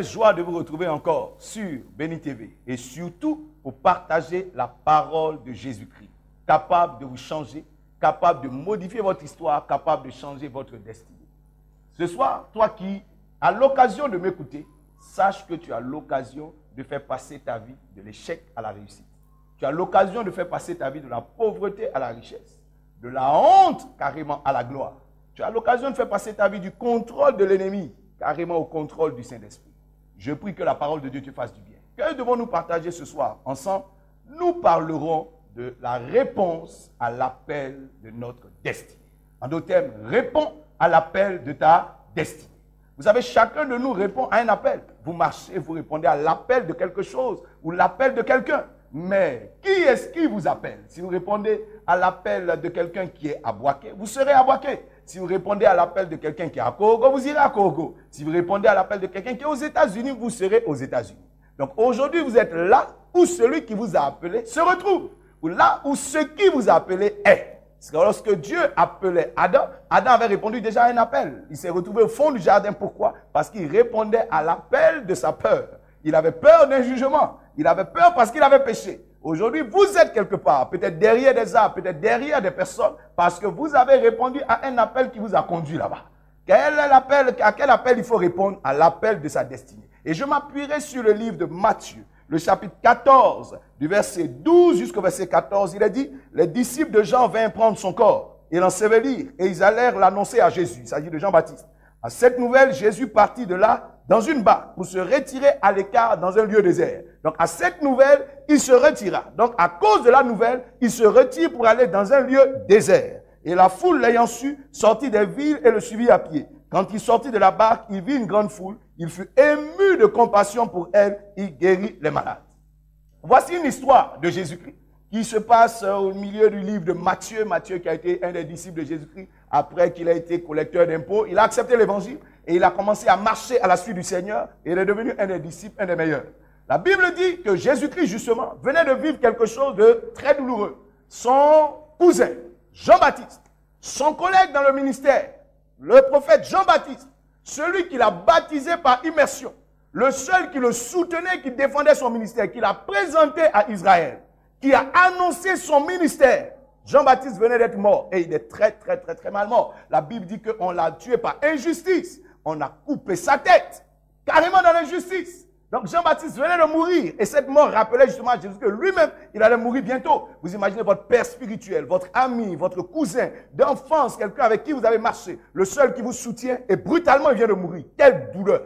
Quelle joie de vous retrouver encore sur Béni TV et surtout pour partager la parole de Jésus-Christ, capable de vous changer, capable de modifier votre histoire, capable de changer votre destinée. Ce soir, toi qui as l'occasion de m'écouter, sache que tu as l'occasion de faire passer ta vie de l'échec à la réussite. Tu as l'occasion de faire passer ta vie de la pauvreté à la richesse, de la honte carrément à la gloire. Tu as l'occasion de faire passer ta vie du contrôle de l'ennemi carrément au contrôle du Saint-Esprit. Je prie que la parole de Dieu te fasse du bien. Que devons-nous partager ce soir ensemble? Nous parlerons de la réponse à l'appel de notre destinée. En d'autres termes, réponds à l'appel de ta destinée. Vous savez, chacun de nous répond à un appel. Vous marchez, vous répondez à l'appel de quelque chose ou l'appel de quelqu'un. Mais qui est-ce qui vous appelle? Si vous répondez à l'appel de quelqu'un qui est à Boaké, vous serez à Boaké. Si vous répondez à l'appel de quelqu'un qui est à Kogo, vous irez à Kogo. Si vous répondez à l'appel de quelqu'un qui est aux États-Unis, vous serez aux États-Unis. Donc aujourd'hui, vous êtes là où celui qui vous a appelé se retrouve. Ou là où ce qui vous a appelé est. Parce que lorsque Dieu appelait Adam, Adam avait répondu déjà à un appel. Il s'est retrouvé au fond du jardin. Pourquoi? Parce qu'il répondait à l'appel de sa peur. Il avait peur d'un jugement. Il avait peur parce qu'il avait péché. Aujourd'hui, vous êtes quelque part, peut-être derrière des arbres, peut-être derrière des personnes, parce que vous avez répondu à un appel qui vous a conduit là-bas. Quel est l'appel? À quel appel il faut répondre? À l'appel de sa destinée. Et je m'appuierai sur le livre de Matthieu, le chapitre 14, du verset 12 jusqu'au verset 14. Il est dit, les disciples de Jean vinrent prendre son corps et l'ensevelir, et ils allèrent l'annoncer à Jésus. Il s'agit de Jean-Baptiste. À cette nouvelle, Jésus partit de là dans une barque pour se retirer à l'écart dans un lieu désert. Donc, à cette nouvelle, il se retira. Donc, à cause de la nouvelle, il se retire pour aller dans un lieu désert. Et la foule, l'ayant su, sortit des villes et le suivit à pied. Quand il sortit de la barque, il vit une grande foule. Il fut ému de compassion pour elle. Il guérit les malades. Voici une histoire de Jésus-Christ qui se passe au milieu du livre de Matthieu. Matthieu qui a été un des disciples de Jésus-Christ après qu'il a été collecteur d'impôts. Il a accepté l'évangile et il a commencé à marcher à la suite du Seigneur et il est devenu un des disciples, un des meilleurs. La Bible dit que Jésus-Christ, justement, venait de vivre quelque chose de très douloureux. Son cousin, Jean-Baptiste, son collègue dans le ministère, le prophète Jean-Baptiste, celui qui l'a baptisé par immersion, le seul qui le soutenait, qui défendait son ministère, qui l'a présenté à Israël, qui a annoncé son ministère. Jean-Baptiste venait d'être mort et il est très mal mort. La Bible dit qu'on l'a tué par injustice. On a coupé sa tête, carrément dans l'injustice. Donc Jean-Baptiste venait de mourir et cette mort rappelait justement à Jésus que lui-même, il allait mourir bientôt. Vous imaginez votre père spirituel, votre ami, votre cousin d'enfance, quelqu'un avec qui vous avez marché, le seul qui vous soutient et brutalement il vient de mourir. Quelle douleur,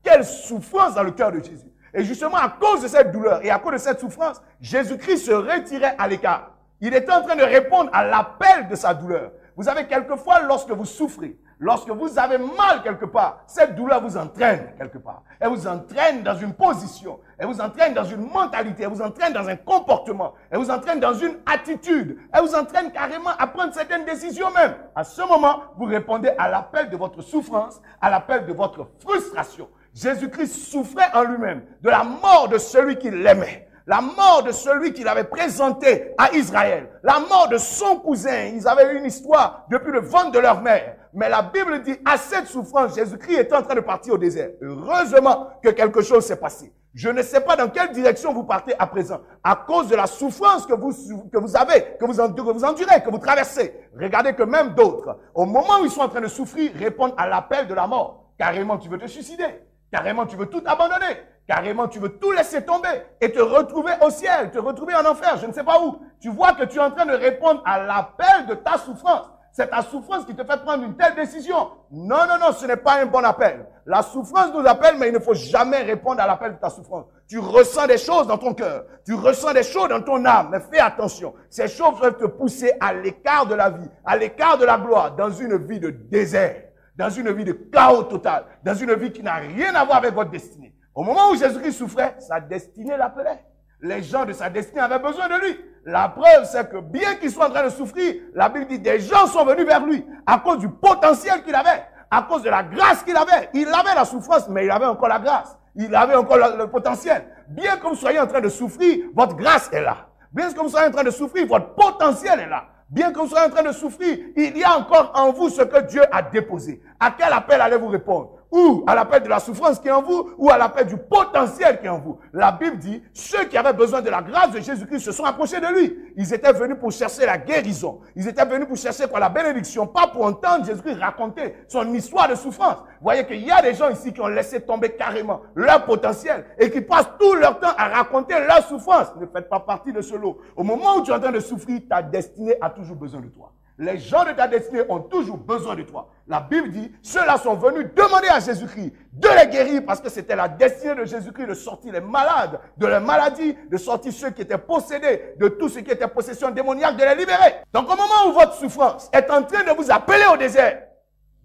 quelle souffrance dans le cœur de Jésus. Et justement à cause de cette douleur et à cause de cette souffrance, Jésus-Christ se retirait à l'écart. Il était en train de répondre à l'appel de sa douleur. Vous savez, quelquefois, lorsque vous souffrez, lorsque vous avez mal quelque part, cette douleur vous entraîne quelque part. Elle vous entraîne dans une position. Elle vous entraîne dans une mentalité. Elle vous entraîne dans un comportement. Elle vous entraîne dans une attitude. Elle vous entraîne carrément à prendre certaines décisions même. À ce moment, vous répondez à l'appel de votre souffrance, à l'appel de votre frustration. Jésus-Christ souffrait en lui-même de la mort de celui qui l'aimait. La mort de celui qu'il avait présenté à Israël. La mort de son cousin. Ils avaient eu une histoire depuis le ventre de leur mère. Mais la Bible dit, à cette souffrance, Jésus-Christ était en train de partir au désert. Heureusement que quelque chose s'est passé. Je ne sais pas dans quelle direction vous partez à présent. À cause de la souffrance que vous avez, que vous endurez, que vous traversez. Regardez que même d'autres, au moment où ils sont en train de souffrir, répondent à l'appel de la mort. Carrément, tu veux te suicider. Carrément, tu veux tout abandonner. Carrément, tu veux tout laisser tomber et te retrouver au ciel, te retrouver en enfer, je ne sais pas où. Tu vois que tu es en train de répondre à l'appel de ta souffrance. C'est ta souffrance qui te fait prendre une telle décision. Non, ce n'est pas un bon appel. La souffrance nous appelle, mais il ne faut jamais répondre à l'appel de ta souffrance. Tu ressens des choses dans ton cœur. Tu ressens des choses dans ton âme. Mais fais attention. Ces choses peuvent te pousser à l'écart de la vie, à l'écart de la gloire, dans une vie de désert, dans une vie de chaos total, dans une vie qui n'a rien à voir avec votre destinée. Au moment où Jésus-Christ souffrait, sa destinée l'appelait. Les gens de sa destinée avaient besoin de lui. La preuve, c'est que bien qu'il soit en train de souffrir, la Bible dit des gens sont venus vers lui à cause du potentiel qu'il avait, à cause de la grâce qu'il avait. Il avait la souffrance, mais il avait encore la grâce. Il avait encore le potentiel. Bien que vous soyez en train de souffrir, votre grâce est là. Bien que vous soyez en train de souffrir, votre potentiel est là. Bien que vous soyez en train de souffrir, il y a encore en vous ce que Dieu a déposé. À quel appel allez-vous répondre? ou à l'appel de la souffrance qui est en vous, ou à l'appel du potentiel qui est en vous. La Bible dit, ceux qui avaient besoin de la grâce de Jésus-Christ se sont approchés de lui. Ils étaient venus pour chercher la guérison. Ils étaient venus pour chercher quoi? La bénédiction, pas pour entendre Jésus-Christ raconter son histoire de souffrance. Vous voyez qu'il y a des gens ici qui ont laissé tomber carrément leur potentiel et qui passent tout leur temps à raconter leur souffrance. Ne faites pas partie de ce lot. Au moment où tu es en train de souffrir, ta destinée a toujours besoin de toi. Les gens de ta destinée ont toujours besoin de toi. La Bible dit, ceux-là sont venus demander à Jésus-Christ de les guérir parce que c'était la destinée de Jésus-Christ de sortir les malades de leurs maladies, de sortir ceux qui étaient possédés, de tout ce qui était possession démoniaque, de les libérer. Donc au moment où votre souffrance est en train de vous appeler au désert,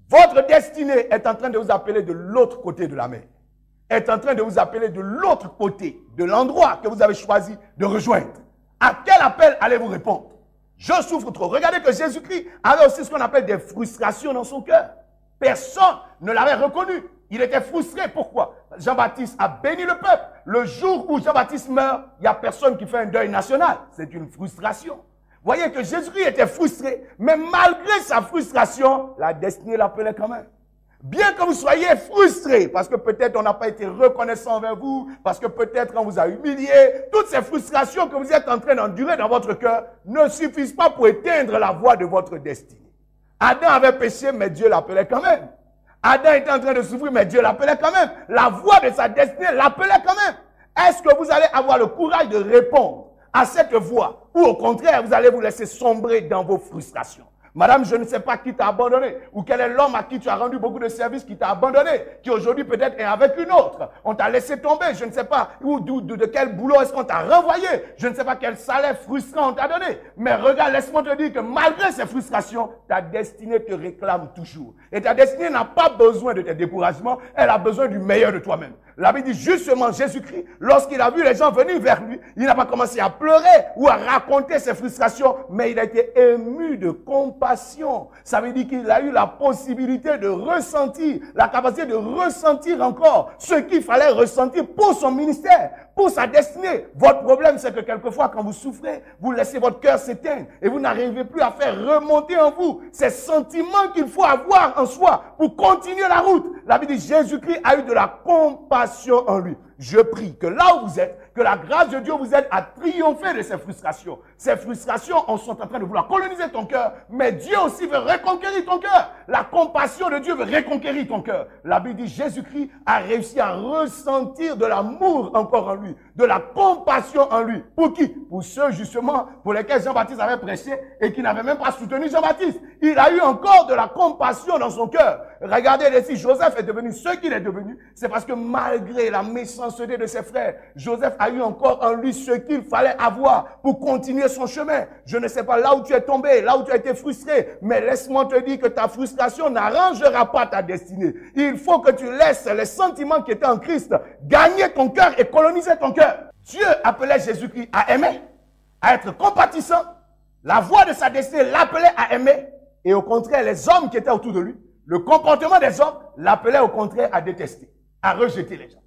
votre destinée est en train de vous appeler de l'autre côté de la mer, est en train de vous appeler de l'autre côté de l'endroit que vous avez choisi de rejoindre. À quel appel allez-vous répondre? Je souffre trop. Regardez que Jésus-Christ avait aussi ce qu'on appelle des frustrations dans son cœur. Personne ne l'avait reconnu. Il était frustré. Pourquoi? Jean-Baptiste a béni le peuple. Le jour où Jean-Baptiste meurt, il n'y a personne qui fait un deuil national. C'est une frustration. Vous voyez que Jésus-Christ était frustré, mais malgré sa frustration, la destinée l'appelait quand même. Bien que vous soyez frustré, parce que peut-être on n'a pas été reconnaissant envers vous, parce que peut-être on vous a humilié, toutes ces frustrations que vous êtes en train d'endurer dans votre cœur ne suffisent pas pour éteindre la voie de votre destinée. Adam avait péché, mais Dieu l'appelait quand même. Adam était en train de souffrir, mais Dieu l'appelait quand même. La voie de sa destinée l'appelait quand même. Est-ce que vous allez avoir le courage de répondre à cette voie, ou au contraire, vous allez vous laisser sombrer dans vos frustrations? Madame, je ne sais pas qui t'a abandonné, ou quel est l'homme à qui tu as rendu beaucoup de services qui t'a abandonné, qui aujourd'hui peut-être est avec une autre. On t'a laissé tomber, je ne sais pas de quel boulot est-ce qu'on t'a renvoyé, je ne sais pas quel salaire frustrant on t'a donné. Mais regarde, laisse-moi te dire que malgré ces frustrations, ta destinée te réclame toujours. Et ta destinée n'a pas besoin de tes découragements, elle a besoin du meilleur de toi-même. La Bible dit justement Jésus-Christ, lorsqu'il a vu les gens venir vers lui, il n'a pas commencé à pleurer ou à raconter ses frustrations, mais il a été ému de compassion. Ça veut dire qu'il a eu la possibilité de ressentir, la capacité de ressentir encore ce qu'il fallait ressentir pour son ministère, pour sa destinée. Votre problème, c'est que quelquefois, quand vous souffrez, vous laissez votre cœur s'éteindre et vous n'arrivez plus à faire remonter en vous ces sentiments qu'il faut avoir en soi pour continuer la route. La Bible dit Jésus-Christ a eu de la compassion en lui. Je prie que là où vous êtes, que la grâce de Dieu vous aide à triompher de ces frustrations. Ces frustrations sont en train de vouloir coloniser ton cœur, mais Dieu aussi veut reconquérir ton cœur. La compassion de Dieu veut reconquérir ton cœur. La Bible dit Jésus-Christ a réussi à ressentir de l'amour encore en lui, de la compassion en lui. Pour qui? Pour ceux justement pour lesquels Jean-Baptiste avait prêché et qui n'avaient même pas soutenu Jean-Baptiste. Il a eu encore de la compassion dans son cœur. Regardez ici, Joseph est devenu ce qu'il est devenu. C'est parce que malgré la méchanceté de ses frères, Joseph a eu encore en lui ce qu'il fallait avoir pour continuer son chemin. Je ne sais pas là où tu es tombé, là où tu as été frustré, mais laisse-moi te dire que ta frustration n'arrangera pas ta destinée. Il faut que tu laisses les sentiments qui étaient en Christ gagner ton cœur et coloniser ton cœur. Dieu appelait Jésus-Christ à aimer, à être compatissant. La voie de sa destinée l'appelait à aimer. Et au contraire, les hommes qui étaient autour de lui, le comportement des hommes l'appelait au contraire à détester, à rejeter les gens.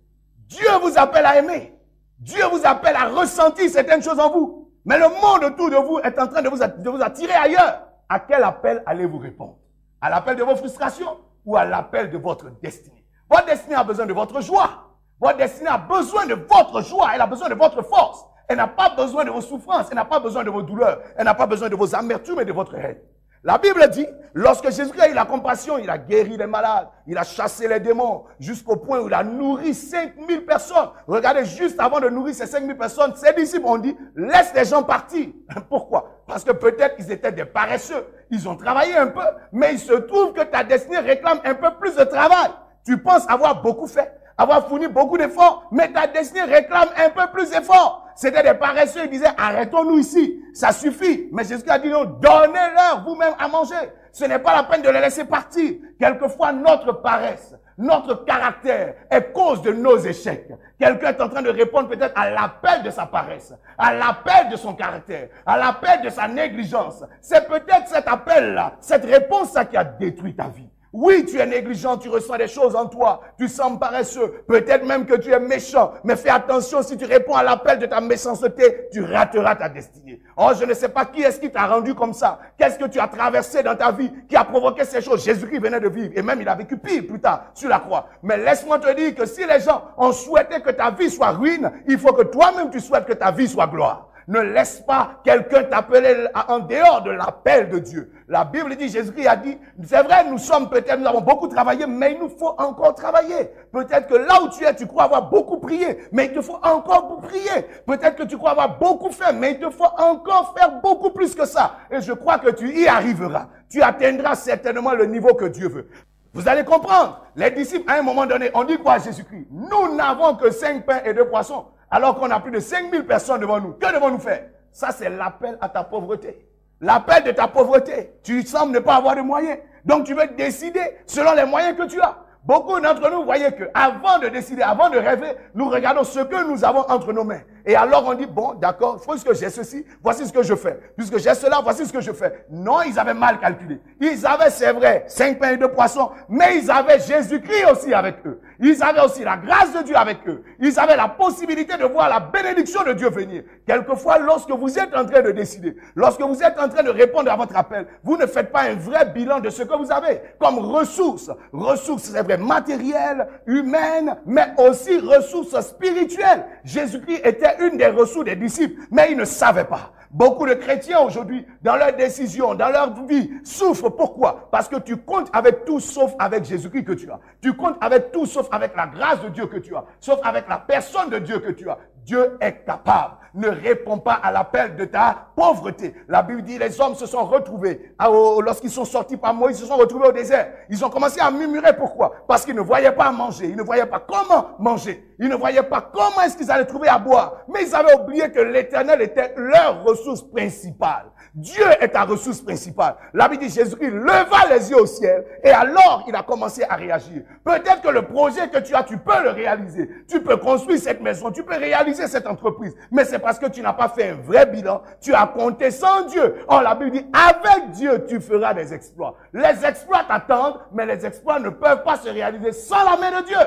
Dieu vous appelle à aimer. Dieu vous appelle à ressentir certaines choses en vous. Mais le monde autour de vous est en train de vous attirer ailleurs. À quel appel allez-vous répondre? À l'appel de vos frustrations ou à l'appel de votre destinée? Votre destinée a besoin de votre joie. Votre destinée a besoin de votre joie. Elle a besoin de votre force. Elle n'a pas besoin de vos souffrances. Elle n'a pas besoin de vos douleurs. Elle n'a pas besoin de vos amertumes et de votre haine. La Bible dit, lorsque Jésus a eu la compassion, il a guéri les malades, il a chassé les démons, jusqu'au point où il a nourri 5000 personnes. Regardez, juste avant de nourrir ces 5000 personnes, ses disciples ont dit, laisse les gens partir. Pourquoi? Parce que peut-être qu'ils étaient des paresseux. Ils ont travaillé un peu, mais il se trouve que ta destinée réclame un peu plus de travail. Tu penses avoir beaucoup fait, avoir fourni beaucoup d'efforts, mais ta destinée réclame un peu plus d'efforts. C'était des paresseux, ils disaient, arrêtons-nous ici, ça suffit. Mais Jésus a dit, non, donnez-leur vous-même à manger. Ce n'est pas la peine de les laisser partir. Quelquefois, notre paresse, notre caractère est cause de nos échecs. Quelqu'un est en train de répondre peut-être à l'appel de sa paresse, à l'appel de son caractère, à l'appel de sa négligence. C'est peut-être cet appel-là, cette réponse-là qui a détruit ta vie. Oui, tu es négligent, tu ressens des choses en toi, tu sembles paresseux, peut-être même que tu es méchant, mais fais attention, si tu réponds à l'appel de ta méchanceté, tu rateras ta destinée. Oh, je ne sais pas qui est-ce qui t'a rendu comme ça, qu'est-ce que tu as traversé dans ta vie qui a provoqué ces choses. Jésus-Christ venait de vivre, et même il a vécu pire plus tard sur la croix. Mais laisse-moi te dire que si les gens ont souhaité que ta vie soit ruine, il faut que toi-même tu souhaites que ta vie soit gloire. Ne laisse pas quelqu'un t'appeler en dehors de l'appel de Dieu. La Bible dit, Jésus-Christ a dit, c'est vrai, nous avons beaucoup travaillé, mais il nous faut encore travailler. Peut-être que là où tu es, tu crois avoir beaucoup prié, mais il te faut encore prier. Peut-être que tu crois avoir beaucoup fait, mais il te faut encore faire beaucoup plus que ça. Et je crois que tu y arriveras. Tu atteindras certainement le niveau que Dieu veut. Vous allez comprendre. Les disciples, à un moment donné, on dit quoi à Jésus-Christ? Nous n'avons que 5 pains et 2 poissons. Alors qu'on a plus de 5000 personnes devant nous. Que devons-nous faire? Ça, c'est l'appel à ta pauvreté. L'appel de ta pauvreté. Tu sembles ne pas avoir de moyens. Donc, tu veux décider selon les moyens que tu as. Beaucoup d'entre nous, voyez que avant de décider, avant de rêver, nous regardons ce que nous avons entre nos mains. Et alors on dit, bon, d'accord, puisque j'ai ceci, voici ce que je fais. Puisque j'ai cela, voici ce que je fais. Non, ils avaient mal calculé. Ils avaient, c'est vrai, 5 pains et 2 poissons, mais ils avaient Jésus-Christ aussi avec eux. Ils avaient aussi la grâce de Dieu avec eux. Ils avaient la possibilité de voir la bénédiction de Dieu venir. Quelquefois, lorsque vous êtes en train de décider, lorsque vous êtes en train de répondre à votre appel, vous ne faites pas un vrai bilan de ce que vous avez comme ressources. Ressources, c'est vrai, matérielles, humaines, mais aussi ressources spirituelles. Jésus-Christ était une des ressources des disciples, mais ils ne savaient pas. Beaucoup de chrétiens aujourd'hui, dans leurs décisions, dans leur vie, souffrent. Pourquoi? Parce que tu comptes avec tout sauf avec Jésus-Christ que tu as. Tu comptes avec tout sauf avec la grâce de Dieu que tu as. Sauf avec la personne de Dieu que tu as. Dieu est capable. Ne réponds pas à l'appel de ta pauvreté. La Bible dit, les hommes se sont retrouvés. Lorsqu'ils sont sortis par Moïse, ils se sont retrouvés au désert. Ils ont commencé à murmurer. Pourquoi? Parce qu'ils ne voyaient pas manger. Ils ne voyaient pas comment manger. Ils ne voyaient pas comment est-ce qu'ils allaient trouver à boire. Mais ils avaient oublié que l'Éternel était leur ressource principale. Dieu est ta ressource principale. La Bible dit, Jésus-Christ leva les yeux au ciel et alors il a commencé à réagir. Peut-être que le projet que tu as, tu peux le réaliser. Tu peux construire cette maison, tu peux réaliser cette entreprise. Mais c'est parce que tu n'as pas fait un vrai bilan. Tu as compté sans Dieu. Or, la Bible dit, avec Dieu, tu feras des exploits. Les exploits t'attendent, mais les exploits ne peuvent pas se réaliser sans la main de Dieu.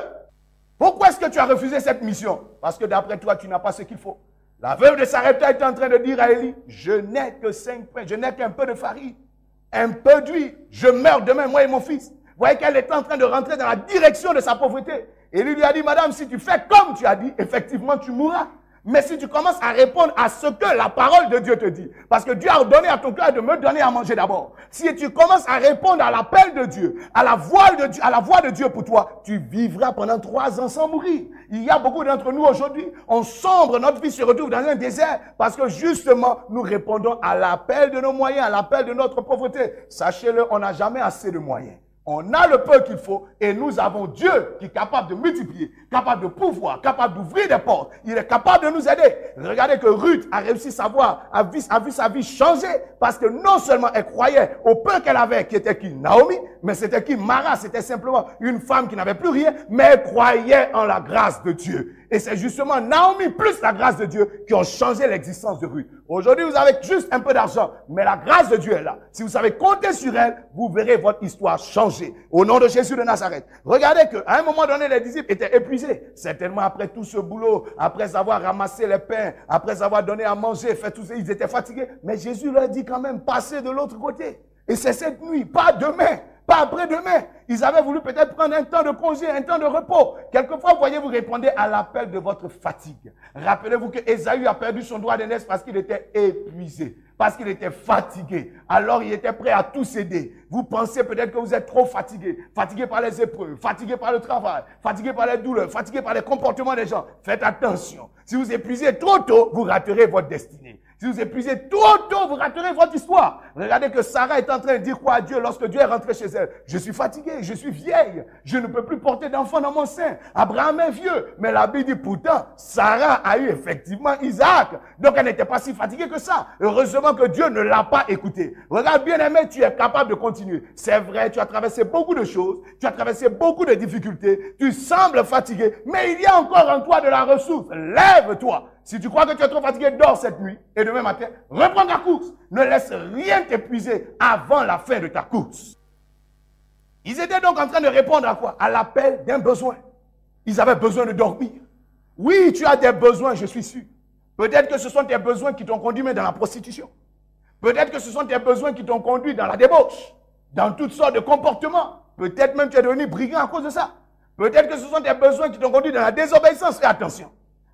Pourquoi est-ce que tu as refusé cette mission? Parce que d'après toi, tu n'as pas ce qu'il faut. La veuve de Sarepta était en train de dire à Élie, je n'ai que 5 pains, je n'ai qu'un peu de farine, un peu d'huile, je meurs demain, moi et mon fils. Vous voyez qu'elle était en train de rentrer dans la direction de sa pauvreté. Élie lui a dit, madame, si tu fais comme tu as dit, effectivement tu mourras. Mais si tu commences à répondre à ce que la parole de Dieu te dit, parce que Dieu a ordonné à ton cœur de me donner à manger d'abord. Si tu commences à répondre à l'appel de Dieu, à la voix de Dieu pour toi, tu vivras pendant 3 ans sans mourir. Il y a beaucoup d'entre nous aujourd'hui, on sombre, notre vie se retrouve dans un désert parce que justement, nous répondons à l'appel de nos moyens, à l'appel de notre pauvreté. Sachez-le, on n'a jamais assez de moyens. On a le peu qu'il faut et nous avons Dieu qui est capable de multiplier, capable de pouvoir, capable d'ouvrir des portes. Il est capable de nous aider. Regardez que Ruth a réussi a vu sa vie changer parce que non seulement elle croyait au peu qu'elle avait, qui était qui? Naomi, mais c'était qui? Mara, c'était simplement une femme qui n'avait plus rien, mais elle croyait en la grâce de Dieu. Et c'est justement Naomi plus la grâce de Dieu qui ont changé l'existence de Ruth. Aujourd'hui, vous avez juste un peu d'argent, mais la grâce de Dieu est là. Si vous savez compter sur elle, vous verrez votre histoire changer. Au nom de Jésus de Nazareth. Regardez qu'à un moment donné, les disciples étaient épuisés. Certainement après tout ce boulot, après avoir ramassé les pains, après avoir donné à manger, fait tout ça, ils étaient fatigués. Mais Jésus leur dit quand même, passez de l'autre côté. Et c'est cette nuit, pas demain. Pas après-demain. Ils avaient voulu peut-être prendre un temps de congé, un temps de repos. Quelquefois, voyez, vous répondez à l'appel de votre fatigue. Rappelez-vous que Ésaü a perdu son droit d'aînesse parce qu'il était épuisé, parce qu'il était fatigué. Alors, il était prêt à tout céder. Vous pensez peut-être que vous êtes trop fatigué, fatigué par les épreuves, fatigué par le travail, fatigué par les douleurs, fatigué par les comportements des gens. Faites attention. Si vous épuisez trop tôt, vous raterez votre destinée. Si vous épuisez trop tôt, vous raterez votre histoire. Regardez que Sarah est en train de dire quoi à Dieu lorsque Dieu est rentré chez elle. Je suis fatiguée, je suis vieille, je ne peux plus porter d'enfant dans mon sein. Abraham est vieux. Mais la Bible dit pourtant, Sarah a eu effectivement Isaac. Donc elle n'était pas si fatiguée que ça. Heureusement que Dieu ne l'a pas écouté. Regarde bien aimé, tu es capable de continuer. C'est vrai, tu as traversé beaucoup de choses, tu as traversé beaucoup de difficultés, tu sembles fatigué, mais il y a encore en toi de la ressource. Lève-toi. Si tu crois que tu es trop fatigué, dors cette nuit et demain matin, reprends ta course. Ne laisse rien t'épuiser avant la fin de ta course. Ils étaient donc en train de répondre à quoi? À l'appel d'un besoin. Ils avaient besoin de dormir. Oui, tu as des besoins, je suis sûr. Peut-être que ce sont tes besoins qui t'ont conduit même dans la prostitution. Peut-être que ce sont tes besoins qui t'ont conduit dans la débauche, dans toutes sortes de comportements. Peut-être même tu es devenu brigand à cause de ça. Peut-être que ce sont tes besoins qui t'ont conduit dans la désobéissance. Et attention,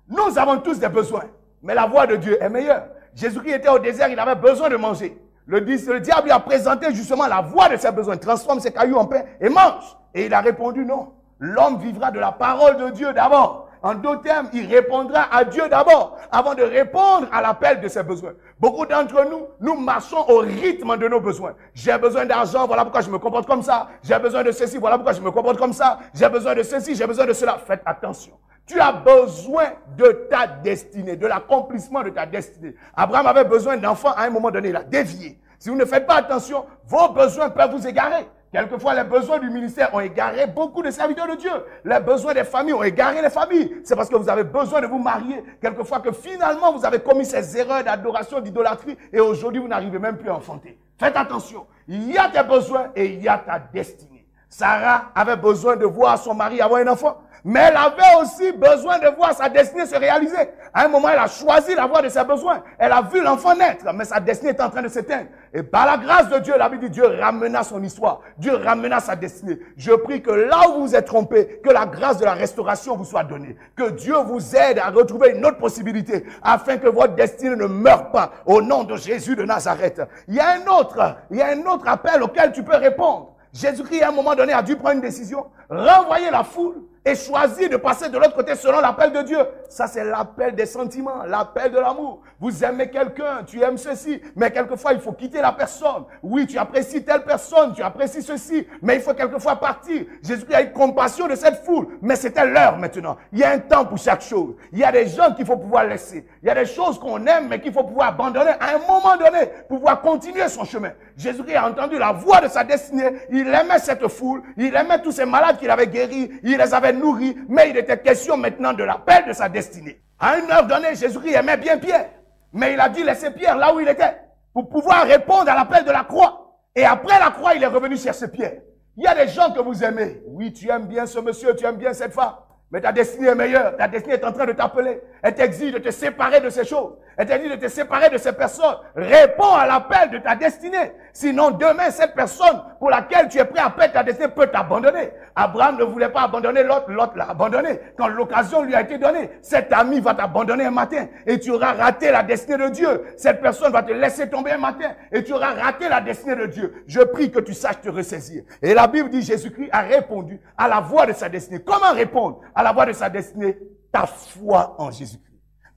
nous avons tous des besoins, mais la voix de Dieu est meilleure. Jésus-Christ était au désert, il avait besoin de manger. Le diable lui a présenté justement la voie de ses besoins. Transforme ses cailloux en pain et mange. Et il a répondu non. L'homme vivra de la parole de Dieu d'abord. En d'autres termes, il répondra à Dieu d'abord, avant de répondre à l'appel de ses besoins. Beaucoup d'entre nous, nous marchons au rythme de nos besoins. J'ai besoin d'argent, voilà pourquoi je me comporte comme ça. J'ai besoin de ceci, voilà pourquoi je me comporte comme ça. J'ai besoin de ceci, j'ai besoin de cela. Faites attention. Tu as besoin de ta destinée, de l'accomplissement de ta destinée. Abraham avait besoin d'enfants à un moment donné, il a dévié. Si vous ne faites pas attention, vos besoins peuvent vous égarer. Quelquefois, les besoins du ministère ont égaré beaucoup de serviteurs de Dieu. Les besoins des familles ont égaré les familles. C'est parce que vous avez besoin de vous marier. Quelquefois que finalement, vous avez commis ces erreurs d'adoration, d'idolâtrie et aujourd'hui, vous n'arrivez même plus à enfanter. Faites attention. Il y a tes besoins et il y a ta destinée. Sarah avait besoin de voir son mari avoir un enfant. Mais elle avait aussi besoin de voir sa destinée se réaliser. À un moment, elle a choisi la voie de ses besoins. Elle a vu l'enfant naître, mais sa destinée est en train de s'éteindre. Et par la grâce de Dieu, la Bible dit, Dieu ramena son histoire. Dieu ramena sa destinée. Je prie que là où vous vous êtes trompé, que la grâce de la restauration vous soit donnée. Que Dieu vous aide à retrouver une autre possibilité, afin que votre destinée ne meure pas, au nom de Jésus de Nazareth. Il y a un autre appel auquel tu peux répondre. Jésus-Christ, à un moment donné, a dû prendre une décision, renvoyer la foule et choisir de passer de l'autre côté selon l'appel de Dieu. Ça, c'est l'appel des sentiments, l'appel de l'amour. Vous aimez quelqu'un, tu aimes ceci, mais quelquefois, il faut quitter la personne. Oui, tu apprécies telle personne, tu apprécies ceci, mais il faut quelquefois partir. Jésus-Christ a eu compassion de cette foule, mais c'était l'heure maintenant. Il y a un temps pour chaque chose. Il y a des gens qu'il faut pouvoir laisser. Il y a des choses qu'on aime, mais qu'il faut pouvoir abandonner à un moment donné pour pouvoir continuer son chemin. Jésus-Christ a entendu la voix de sa destinée. Il aimait cette foule. Il aimait tous ces malades qu'il avait guéris. Il les avait nourris. Mais il était question maintenant de l'appel de sa destinée. À une heure donnée, Jésus-Christ aimait bien Pierre. Mais il a dû laisser Pierre là où il était pour pouvoir répondre à l'appel de la croix. Et après la croix, il est revenu chercher Pierre. Il y a des gens que vous aimez. Oui, tu aimes bien ce monsieur, tu aimes bien cette femme. Mais ta destinée est meilleure. Ta destinée est en train de t'appeler. Elle t'exige de te séparer de ces choses. Elle t'exige de te séparer de ces personnes. Réponds à l'appel de ta destinée. Sinon, demain, cette personne pour laquelle tu es prêt à perdre ta destinée peut t'abandonner. Abraham ne voulait pas abandonner l'autre. L'autre l'a abandonné. Quand l'occasion lui a été donnée, cet ami va t'abandonner un matin. Et tu auras raté la destinée de Dieu. Cette personne va te laisser tomber un matin. Et tu auras raté la destinée de Dieu. Je prie que tu saches te ressaisir. Et la Bible dit, Jésus-Christ a répondu à la voix de sa destinée. Comment répondre à la voix de sa destinée? Ta foi en Jésus-Christ.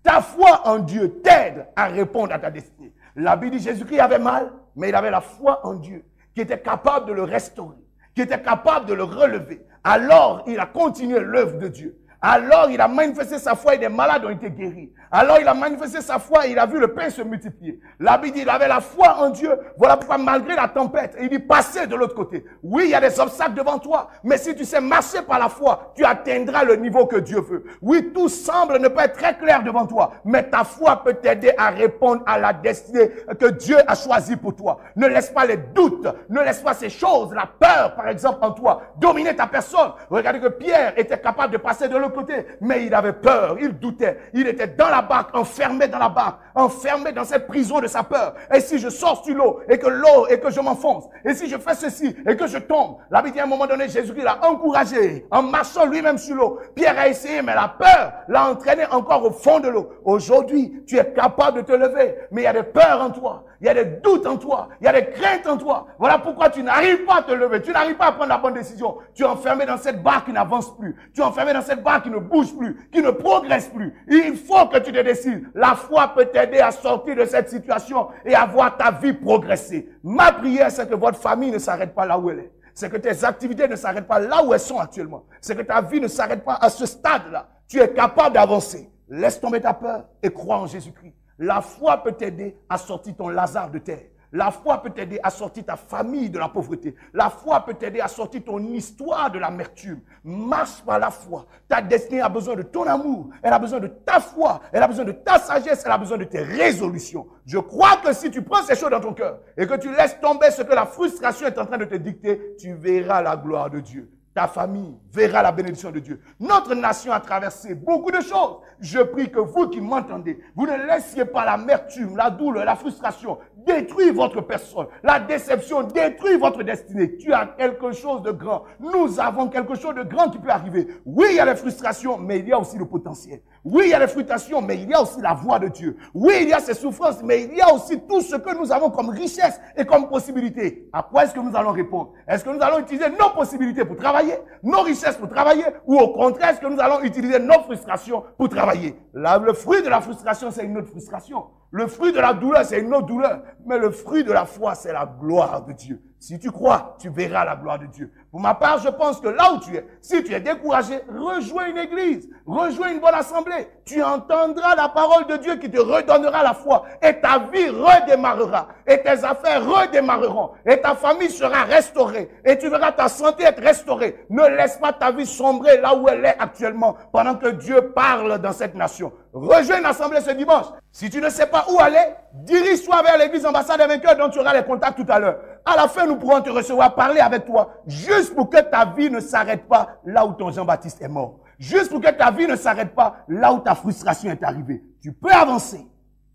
Ta foi en Dieu t'aide à répondre à ta destinée. La Bible dit Jésus-Christ avait mal, mais il avait la foi en Dieu, qui était capable de le restaurer, qui était capable de le relever. Alors, il a continué l'œuvre de Dieu. Alors, il a manifesté sa foi et des malades ont été guéris. Alors, il a manifesté sa foi et il a vu le pain se multiplier. La Bible dit, il avait la foi en Dieu. Voilà pourquoi, malgré la tempête, il dit, passez de l'autre côté. Oui, il y a des obstacles devant toi, mais si tu sais marcher par la foi, tu atteindras le niveau que Dieu veut. Oui, tout semble ne pas être très clair devant toi, mais ta foi peut t'aider à répondre à la destinée que Dieu a choisie pour toi. Ne laisse pas les doutes, ne laisse pas ces choses, la peur, par exemple, en toi, dominer ta personne. Regardez que Pierre était capable de passer de l'autre côté, mais il avait peur, il doutait, il était dans la barque, enfermé dans la barque, enfermé dans cette prison de sa peur. Et si je sors sur l'eau et que je m'enfonce, et si je fais ceci et que je tombe, la Bible dit à un moment donné, Jésus l'a encouragé en marchant lui-même sur l'eau. Pierre a essayé, mais la peur l'a entraîné encore au fond de l'eau. Aujourd'hui, tu es capable de te lever, mais il y a des peurs en toi, il y a des doutes en toi, il y a des craintes en toi. Voilà pourquoi tu n'arrives pas à te lever, tu n'arrives pas à prendre la bonne décision. Tu es enfermé dans cette barque qui n'avance plus, tu es enfermé dans cette barque qui ne bouge plus, qui ne progresse plus. Il faut que tu te décides. La foi peut t'aider à sortir de cette situation et à voir ta vie progresser. Ma prière, c'est que votre famille ne s'arrête pas là où elle est. C'est que tes activités ne s'arrêtent pas là où elles sont actuellement. C'est que ta vie ne s'arrête pas à ce stade-là. Tu es capable d'avancer. Laisse tomber ta peur et crois en Jésus-Christ. La foi peut t'aider à sortir ton Lazare de terre. La foi peut t'aider à sortir ta famille de la pauvreté. La foi peut t'aider à sortir ton histoire de l'amertume. Marche par la foi. Ta destinée a besoin de ton amour. Elle a besoin de ta foi. Elle a besoin de ta sagesse. Elle a besoin de tes résolutions. Je crois que si tu prends ces choses dans ton cœur et que tu laisses tomber ce que la frustration est en train de te dicter, tu verras la gloire de Dieu. Ta famille verra la bénédiction de Dieu. Notre nation a traversé beaucoup de choses. Je prie que vous qui m'entendez, vous ne laissiez pas l'amertume, la douleur, la frustration détruire votre personne. La déception détruire votre destinée. Tu as quelque chose de grand. Nous avons quelque chose de grand qui peut arriver. Oui, il y a les frustrations, mais il y a aussi le potentiel. Oui, il y a les frustrations, mais il y a aussi la voix de Dieu. Oui, il y a ces souffrances, mais il y a aussi tout ce que nous avons comme richesse et comme possibilité. À quoi est-ce que nous allons répondre? Est-ce que nous allons utiliser nos possibilités pour travailler, nos richesses pour travailler, ou au contraire, est-ce que nous allons utiliser nos frustrations pour travailler? Là, le fruit de la frustration, c'est une autre frustration. Le fruit de la douleur, c'est une autre douleur. Mais le fruit de la foi, c'est la gloire de Dieu. Si tu crois, tu verras la gloire de Dieu. Pour ma part, je pense que là où tu es, si tu es découragé, rejoins une église, rejoins une bonne assemblée. Tu entendras la parole de Dieu qui te redonnera la foi. Et ta vie redémarrera. Et tes affaires redémarreront. Et ta famille sera restaurée. Et tu verras ta santé être restaurée. Ne laisse pas ta vie sombrer là où elle est actuellement, pendant que Dieu parle dans cette nation. Rejoins une assemblée ce dimanche. Si tu ne sais pas où aller, dirige-toi vers l'église ambassade des vainqueurs dont tu auras les contacts tout à l'heure. À la fin, nous pourrons te recevoir, parler avec toi, juste pour que ta vie ne s'arrête pas là où ton Jean-Baptiste est mort. Juste pour que ta vie ne s'arrête pas là où ta frustration est arrivée. Tu peux avancer.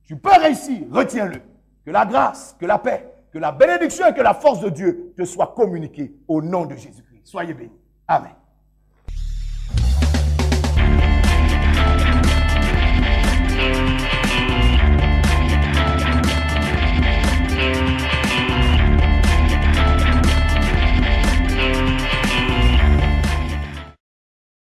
Tu peux réussir. Retiens-le. Que la grâce, que la paix, que la bénédiction et que la force de Dieu te soient communiquées au nom de Jésus-Christ. Soyez bénis. Amen.